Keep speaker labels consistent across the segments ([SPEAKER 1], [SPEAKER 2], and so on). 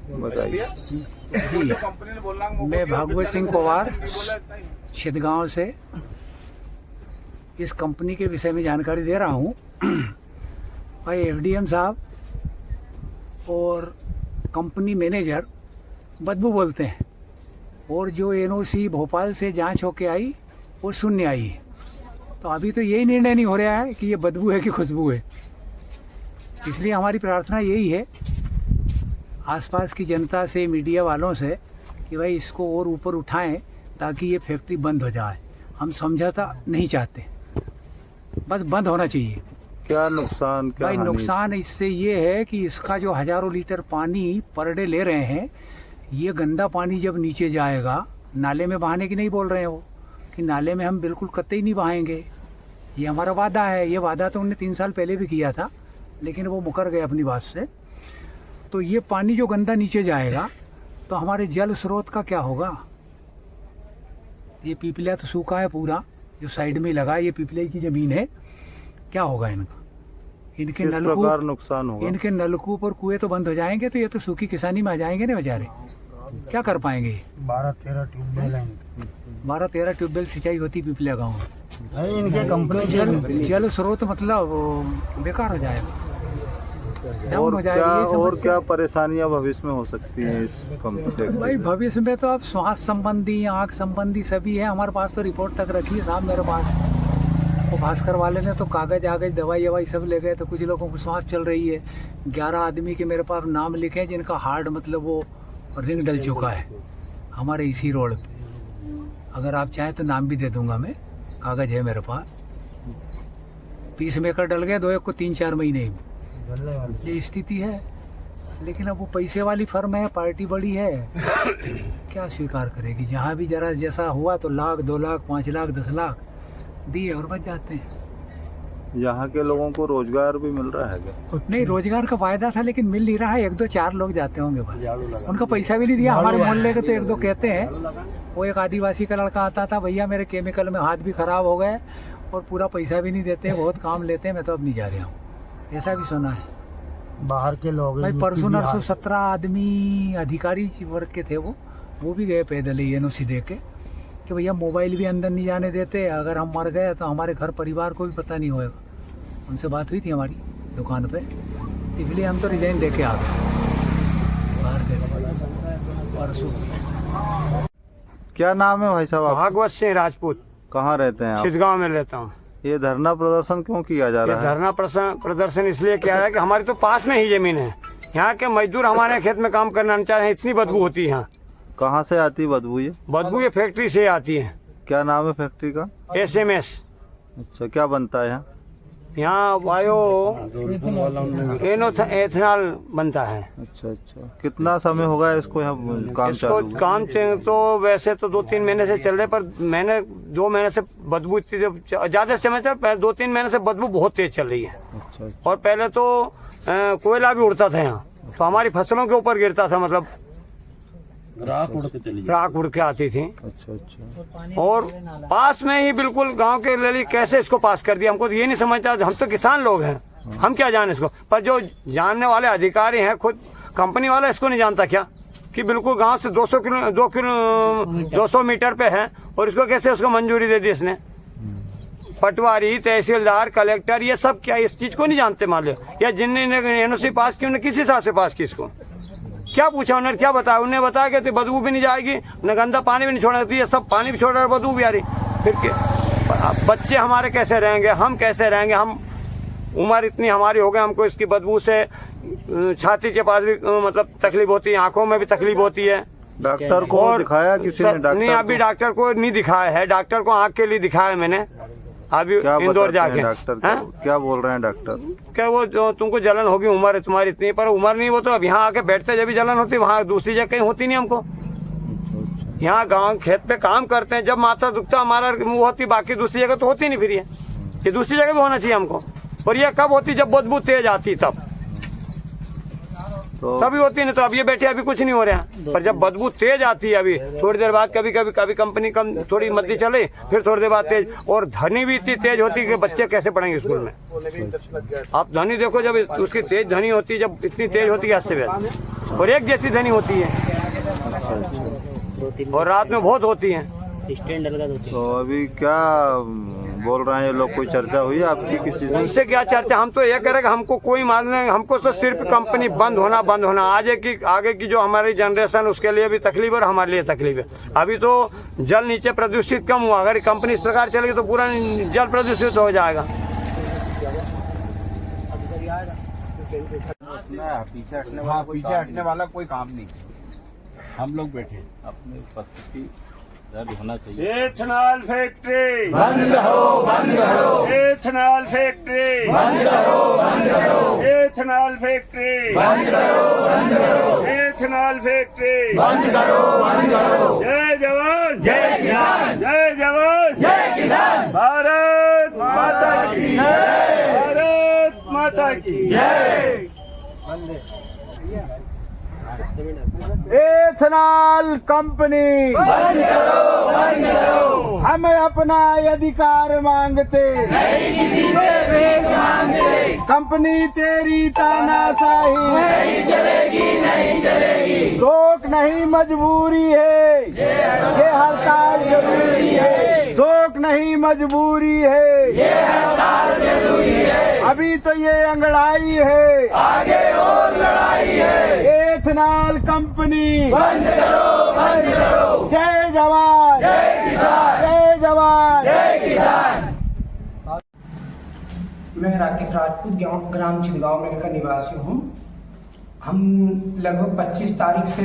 [SPEAKER 1] बताइए।
[SPEAKER 2] जी, मैं भागवत सिंह पवार छिदगांव से इस कंपनी के विषय में जानकारी दे रहा हूँ। भाई एफडीएम साहब और कंपनी मैनेजर बदबू बोलते हैं, और जो एनओसी भोपाल से जांच होके आई वो शून्य आई है। तो अभी तो यही निर्णय नहीं हो रहा है कि ये बदबू है कि खुशबू है। इसलिए हमारी प्रार्थना यही है आसपास की जनता से, मीडिया वालों से, कि भाई इसको और ऊपर उठाएं ताकि ये फैक्ट्री बंद हो जाए। हम समझौता नहीं चाहते, बस बंद होना चाहिए।
[SPEAKER 1] क्या नुकसान, क्या
[SPEAKER 2] भाई
[SPEAKER 1] हानि?
[SPEAKER 2] नुकसान इससे ये है कि इसका जो हजारों लीटर पानी पर डे ले रहे हैं, ये गंदा पानी जब नीचे जाएगा, नाले में बहाने की नहीं बोल रहे हैं वो, कि नाले में हम बिल्कुल कतई नहीं बहाएंगे, ये हमारा वादा है। ये वादा तो उन्होंने 3 साल पहले भी किया था, लेकिन वो मुकर गए अपनी बात से। तो ये पानी जो गंदा नीचे जाएगा तो हमारे जल स्रोत का क्या होगा? ये पीपलिया तो सूखा है पूरा, जो साइड में लगा, ये पीपलिया की ज़मीन है, क्या होगा इनका? इनके नलकूप,
[SPEAKER 1] नुकसान होगा?
[SPEAKER 2] इनके नलकूप और कुएं तो बंद हो जाएंगे, तो ये तो सूखी किसानी में आ जाएंगे ना बेचारे, क्या कर पाएंगे?
[SPEAKER 3] 12-13 ट्यूबवेल हैं,
[SPEAKER 2] 12-13 ट्यूबवेल सिंचाई होती पीपलिया गाँव में।
[SPEAKER 3] इनके कंपनी
[SPEAKER 2] जल स्रोत मतलब बेकार हो जाएगा, डाउन हो जाएगा।
[SPEAKER 1] और क्या परेशानियां भविष्य में हो सकती हैं इस कंपनी?
[SPEAKER 2] भाई भविष्य में तो अब श्वास संबंधी, आँख संबंधी सभी है। हमारे पास तो रिपोर्ट तक रखी है साहब मेरे पास। वो भास्कर वाले ने तो कागज दवाई ववाई सब ले गए। तो कुछ लोगों को श्वास चल रही है। 11 आदमी के मेरे पास नाम लिखे हैं जिनका हार्ट मतलब वो रिंग डल चुका है हमारे इसी रोड पे। अगर आप चाहें तो नाम भी दे दूंगा मैं, कागज है मेरे पास। पीस मेकर डल गए 2 को 3-4 महीने में, ये स्थिति है। लेकिन अब वो पैसे वाली फर्म है, पार्टी बड़ी है, क्या स्वीकार करेगी? जहाँ भी जरा जैसा हुआ तो 1 लाख, 2 लाख, 5 लाख, 10 लाख दिए और बच जाते हैं।
[SPEAKER 1] यहाँ के लोगों को रोजगार भी मिल रहा है क्या?
[SPEAKER 2] नहीं, रोजगार का वायदा था लेकिन मिल नहीं रहा है। 1-2-4 लोग जाते होंगे बस, उनका पैसा भी नहीं दिया। हमारे मोहल्ले के तो 1-2 कहते हैं। वो एक आदिवासी का लड़का आता था, भैया मेरे केमिकल में हाथ भी खराब हो गए और पूरा पैसा भी नहीं देते, बहुत काम लेते हैं, मैं तो अब नहीं जा रहा हूँ, ऐसा भी सुना है।
[SPEAKER 3] बाहर के लोग
[SPEAKER 2] भाई परसों नरसों 17 आदमी अधिकारी वर्ग के थे, वो भी गए पैदल ही एनओसी दे के, कि भैया मोबाइल भी अंदर नहीं जाने देते, अगर हम मर गए तो हमारे घर परिवार को भी पता नहीं होएगा। उनसे बात हुई थी हमारी दुकान पे, इसलिए हम तो रिजाइन दे के आ गए बाहर के परसों।
[SPEAKER 1] क्या नाम है भाई साहब?
[SPEAKER 4] भागवत सिंह राजपूत।
[SPEAKER 1] कहाँ रहते हैं आप?
[SPEAKER 4] छिदगांव में रहता हूँ।
[SPEAKER 1] ये धरना प्रदर्शन क्यों किया जा रहा है?
[SPEAKER 4] धरना प्रदर्शन इसलिए किया है कि हमारी तो पास में ही जमीन है। यहाँ के मजदूर हमारे खेत में काम करना नहीं चाहते, इतनी बदबू होती है यहाँ।
[SPEAKER 1] कहाँ से आती बदबू ये?
[SPEAKER 4] बदबू ये फैक्ट्री से आती है।
[SPEAKER 1] क्या नाम है फैक्ट्री का?
[SPEAKER 4] SMS।
[SPEAKER 1] अच्छा, क्या बनता है यहाँ?
[SPEAKER 4] यहाँ बायो एथेनॉल बनता है।
[SPEAKER 1] अच्छा, कितना समय होगा इसको यहाँ काम चालू हुए?
[SPEAKER 4] काम तो वैसे तो 2-3 महीने से चल रहे, पर 2 महीने से बदबू इतनी ज्यादा समय चल, 2-3 महीने से बदबू बहुत तेज चल रही है।
[SPEAKER 1] अच्छा।
[SPEAKER 4] और पहले तो कोयला भी उड़ता था यहाँ, तो हमारी फसलों के ऊपर गिरता था, मतलब राख उड़ के आती थी।
[SPEAKER 1] अच्छा।
[SPEAKER 4] और पास में ही बिल्कुल गांव के ले कैसे इसको पास कर दिया, हमको तो ये नहीं समझता। हम तो किसान लोग हैं, हम क्या जाने इसको। पर जो जानने वाले अधिकारी हैं, खुद कंपनी वाला इसको नहीं जानता क्या, कि बिल्कुल गांव से 200 मीटर पे है, और इसको कैसे उसको मंजूरी दे दी इसने। पटवारी, तहसीलदार, कलेक्टर, ये सब क्या इस चीज को नहीं जानते मान लो, या जिनने एनओसी पास की उन्हें किस हिसाब से पास की इसको? क्या पूछा उन्होंने, क्या बताया? उन्हें बताया कि बदबू भी नहीं जाएगी, न गंदा पानी भी नहीं छोड़ना, तो ये सब पानी भी छोड़ रहा है, बदबू भी आ रही। फिर बच्चे हमारे कैसे रहेंगे, हम कैसे रहेंगे? हम उम्र इतनी हमारी हो गई, हमको इसकी बदबू से छाती के पास भी मतलब तकलीफ होती है, आंखों में भी तकलीफ होती है।
[SPEAKER 1] डॉक्टर को दिखाया किसी ने? डॉक्टर
[SPEAKER 4] नहीं, अभी डॉक्टर को नहीं दिखाया है। डॉक्टर को आंख के लिए दिखाया मैंने अभी इंदौर जाके।
[SPEAKER 1] डॉक्टर क्या बोल रहे हैं डॉक्टर?
[SPEAKER 4] क्या वो तुमको जलन होगी, उम्र तुम्हारी इतनी, पर उम्र नहीं, वो तो अब यहाँ आके बैठते जब भी जलन होती, वहाँ दूसरी जगह कहीं होती नहीं हमको। यहाँ गांव खेत पे काम करते हैं, जब माथा दुखता हमारा मुंह होती, बाकी दूसरी जगह तो होती नहीं। फिर ये दूसरी जगह भी होना चाहिए हमको, और ये कब होती? जब बदबू तेज आती तब।
[SPEAKER 1] तो
[SPEAKER 4] तभी होती है, नहीं तो अब ये बैठे अभी कुछ नहीं हो रहा है। पर जब बदबू तेज आती है, अभी थोड़ी देर बाद कभी कंपनी कम थोड़ी मद्दी चले, फिर थोड़ी देर बाद तेज, और ध्वनि भी इतनी तेज होती है कि बच्चे कैसे पढ़ेंगे स्कूल में। आप ध्वनि देखो, जब उसकी तेज ध्वनि होती है, जब इतनी तेज होती है इससे बेहद, और एक जैसी ध्वनि होती है, और रात में बहुत होती है।
[SPEAKER 1] तो अभी क्या बोल रहे हैं ये लोग, कोई चर्चा हुई है आपकी किसी से?
[SPEAKER 4] उनसे क्या चर्चा, हम तो ये कह रहे कि हमको कोई मान नहीं, हमको तो सिर्फ कंपनी बंद होना। आगे की जो हमारी जनरेशन, उसके लिए भी तकलीफ है और हमारे लिए तकलीफ है। अभी तो जल नीचे प्रदूषित कम हुआ, अगर कंपनी इस प्रकार चलेगी तो पूरा जल प्रदूषित हो जाएगा।
[SPEAKER 5] पीछे हटने वाला कोई काम नहीं। हम लोग बैठे अपनी उपस्थिति दर्ज होना चाहिए।
[SPEAKER 6] इथेनॉल फैक्ट्री बंद हो। इथेनॉल फैक्ट्री बंद हो। इथेनॉल फैक्ट्री बंद हो। इथेनॉल फैक्ट्री बंद करो। जय जवान जय किसान, जय जवान जय किसान। भारत माता की जय, भारत माता की जय।
[SPEAKER 3] एथेनॉल कंपनी बंद करो। हम अपना अधिकार मांगते, नहीं किसी से भेंट मांगते। कंपनी तेरी तानाशाही नहीं चलेगी। शोक नहीं मजबूरी है, ये हड़ताल जरूरी है। शोक नहीं मजबूरी है, ये हड़ताल जरूरी है। अभी तो ये अंगड़ाई है, आगे और लड़ाई है। एथेनॉल कंपनी बंद करो। जय जवान जय किसान, जय जवान जय किसान।
[SPEAKER 7] मैं राकेश राजपूत ग्राम छिदगांव में का निवासी हूँ। हम लगभग 25 तारीख से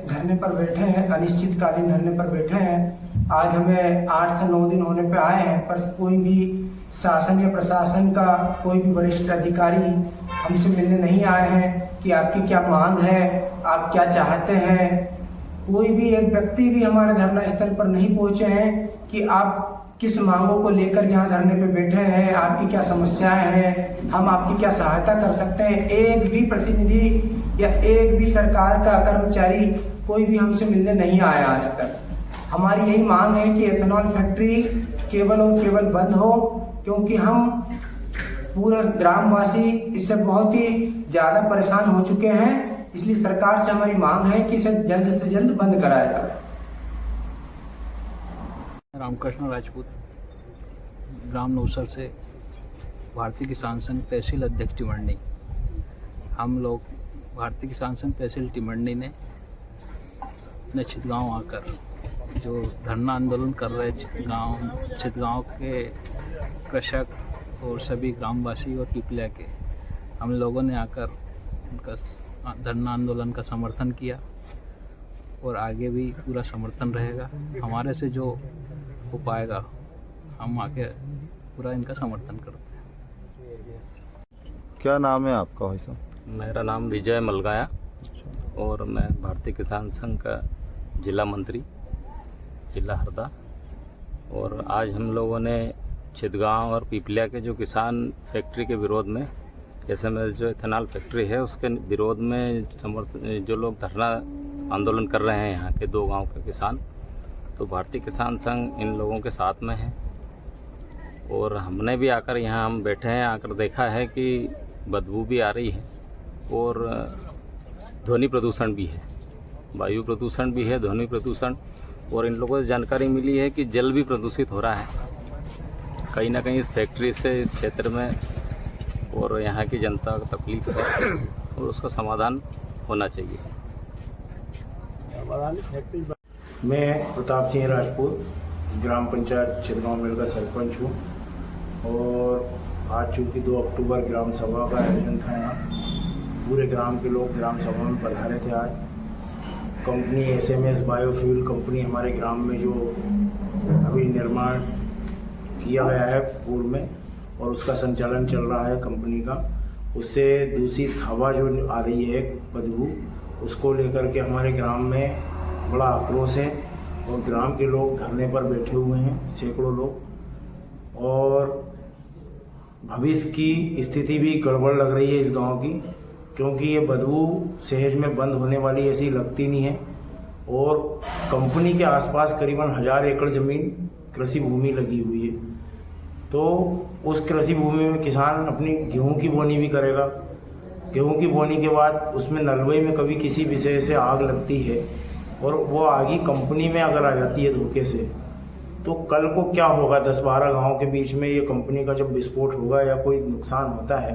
[SPEAKER 7] धरने पर बैठे हैं, अनिश्चितकालीन धरने पर बैठे हैं। आज हमें 8 से 9 दिन होने पे आए हैं, पर कोई भी शासन या प्रशासन का कोई भी वरिष्ठ अधिकारी हमसे मिलने नहीं आए हैं कि आपकी क्या मांग है, आप क्या चाहते हैं। कोई भी एक व्यक्ति भी हमारे धरना स्थल पर नहीं पहुंचे हैं कि आप किस मांगों को लेकर यहाँ धरने पे बैठे हैं, आपकी क्या समस्याएं हैं, हम आपकी क्या सहायता कर सकते हैं। एक भी प्रतिनिधि या एक भी सरकार का कर्मचारी कोई भी हमसे मिलने नहीं आया आज तक। हमारी यही मांग है कि एथेनॉल फैक्ट्री केवल और केवल बंद हो, क्योंकि हम पूरा ग्रामवासी इससे बहुत ही ज्यादा परेशान हो चुके हैं। इसलिए सरकार से हमारी मांग है कि इसे जल्द से जल्द बंद कराया जाए।
[SPEAKER 8] रामकृष्ण राजपूत, ग्राम नौसर से भारतीय किसान संघ तहसील अध्यक्ष टिमरनी। हम लोग भारतीय किसान संघ तहसील टिमरनी ने अपने छिदगांव आकर जो धरना आंदोलन कर रहे छिदगांव के कृषक और सभी ग्रामवासी और पिपलिया के, हम लोगों ने आकर उनका धरना आंदोलन का समर्थन किया और आगे भी पूरा समर्थन रहेगा। हमारे से जो हो पाएगा हम आके पूरा इनका समर्थन करते हैं।
[SPEAKER 1] क्या नाम है आपका भाई साहब?
[SPEAKER 5] मेरा नाम विजय मलगाया और मैं भारतीय किसान संघ का जिला मंत्री, जिला हरदा। और आज हम लोगों ने छिदगांव और पिपलिया के जो किसान फैक्ट्री के विरोध में, SMS जो इथेनॉल फैक्ट्री है उसके विरोध में जो लोग धरना आंदोलन कर रहे हैं, यहाँ के 2 गांव के किसान, तो भारतीय किसान संघ इन लोगों के साथ में है। और हमने भी आकर यहाँ हम बैठे हैं, आकर देखा है कि बदबू भी आ रही है और ध्वनि प्रदूषण भी है, वायु प्रदूषण भी है, ध्वनि प्रदूषण। और इन लोगों से जानकारी मिली है कि जल भी प्रदूषित हो रहा है कहीं ना कहीं इस फैक्ट्री से, इस क्षेत्र में, और यहाँ की जनता को तकलीफ है और उसका समाधान होना चाहिए।
[SPEAKER 3] मैं प्रताप सिंह राजपूत, ग्राम पंचायत छिदगांव मेल का सरपंच हूँ। और आज चूँकि 2 अक्टूबर ग्राम सभा का आयोजन था, यहाँ पूरे ग्राम के लोग ग्राम सभा में पधारे थे। आज कंपनी SMS बायोफ्यूल कंपनी हमारे ग्राम में जो अभी निर्माण किया गया है पूर्व में, और उसका संचालन चल रहा है कंपनी का, उससे दूषित हवा जो आ रही है बदबू, उसको लेकर के हमारे ग्राम में बड़ा आक्रोश है। और ग्राम के लोग धरने पर बैठे हुए हैं, सैकड़ों लोग। और भविष्य की स्थिति भी गड़बड़ लग रही है इस गांव की।
[SPEAKER 9] क्योंकि ये बदबू सहज में बंद होने वाली ऐसी लगती नहीं है। और कंपनी के आसपास करीबन 1000 एकड़ ज़मीन कृषि भूमि लगी हुई है, तो उस कृषि भूमि में किसान अपनी गेहूं की बोनी भी करेगा। गेहूं की बोनी के बाद उसमें नलवई में कभी किसी विषय से आग लगती है और वो आग ही कंपनी में अगर आ जाती है धोखे से, तो कल को क्या होगा। 10-12 गाँव के बीच में ये कंपनी का जब विस्फोट होगा या कोई नुकसान होता है,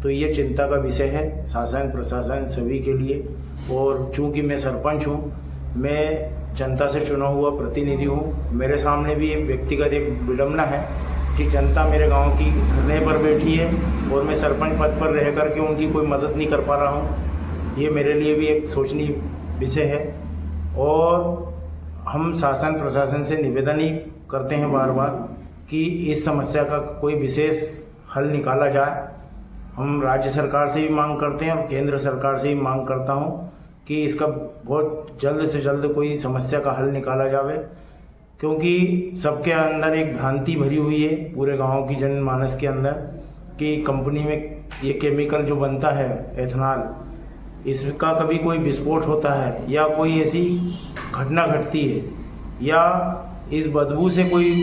[SPEAKER 9] तो ये चिंता का विषय है शासन प्रशासन सभी के लिए। और चूँकि मैं सरपंच हूँ, मैं जनता से चुना हुआ प्रतिनिधि हूँ, मेरे सामने भी एक व्यक्तिगत एक विडंबना है कि जनता मेरे गांव की धरने पर बैठी है और मैं सरपंच पद पर रह करके उनकी कोई मदद नहीं कर पा रहा हूँ। ये मेरे लिए भी एक सोचनीय विषय है। और हम शासन प्रशासन से निवेदन ही करते हैं बार बार कि इस समस्या का कोई विशेष हल निकाला जाए। हम राज्य सरकार से भी मांग करते हैं और केंद्र सरकार से भी मांग करता हूँ कि इसका बहुत जल्द से जल्द कोई समस्या का हल निकाला जावे, क्योंकि सबके अंदर एक भ्रांति भरी हुई है पूरे गांव की जनमानस के अंदर कि कंपनी में ये केमिकल जो बनता है एथेनॉल, इसका कभी कोई विस्फोट होता है या कोई ऐसी घटना घटती है या इस बदबू से कोई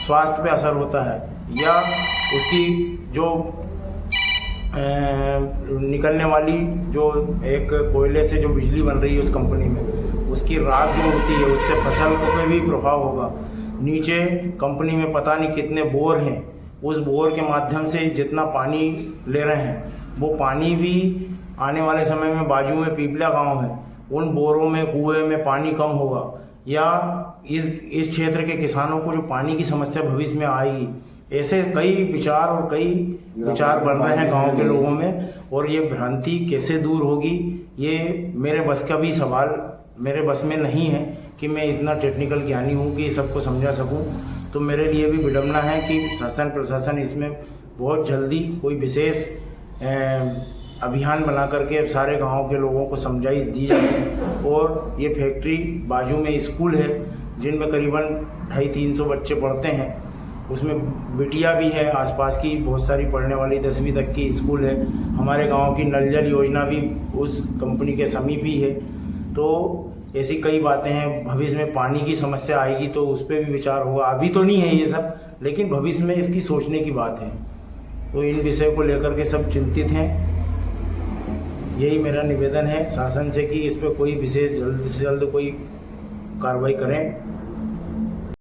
[SPEAKER 9] स्वास्थ्य पे असर होता है या उसकी जो निकलने वाली जो एक कोयले से जो बिजली बन रही है उस कंपनी में, उसकी राख जो उड़ती है उससे फसल पे भी प्रभाव होगा। नीचे कंपनी में पता नहीं कितने बोर हैं, उस बोर के माध्यम से जितना पानी ले रहे हैं वो पानी भी आने वाले समय में बाजू में पीपला गांव है, उन बोरों में कुएं में पानी कम होगा या इस क्षेत्र के किसानों को जो पानी की समस्या भविष्य में आएगी। ऐसे कई विचार और कई विचार बन रहे हैं गांव के लोगों में, और ये भ्रांति कैसे दूर होगी ये मेरे बस का भी सवाल मेरे बस में नहीं है कि मैं इतना टेक्निकल ज्ञानी हूँ कि सबको समझा सकूँ। तो मेरे लिए भी विडंबना है कि शासन प्रशासन इसमें बहुत जल्दी कोई विशेष अभियान बना करके सारे गांव के लोगों को समझाइश दी जाए। और ये फैक्ट्री बाजू में स्कूल है जिनमें करीबन 250-300 बच्चे पढ़ते हैं, उसमें बिटिया भी है, आसपास की बहुत सारी पढ़ने वाली 10वीं तक की स्कूल है। हमारे गांव की नल जल योजना भी उस कंपनी के समीप ही है। तो ऐसी कई बातें हैं, भविष्य में पानी की समस्या आएगी तो उस पर भी विचार होगा। अभी तो नहीं है ये सब, लेकिन भविष्य में इसकी सोचने की बात है। तो इन विषय को लेकर के सब चिंतित हैं। यही मेरा निवेदन है शासन से कि इस पर कोई विशेष जल्द से जल्द कोई कार्रवाई करें।